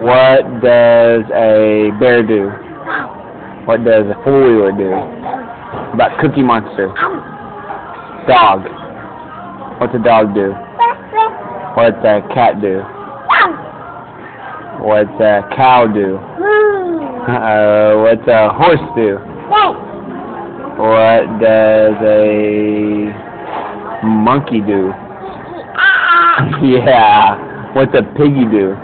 What does a bear do? What does a four-wheeler do? About Cookie Monster. Dog. What's a dog do? What's a cat do? What's a cow do? What's a horse do? What does a monkey do? Yeah. What's a piggy do?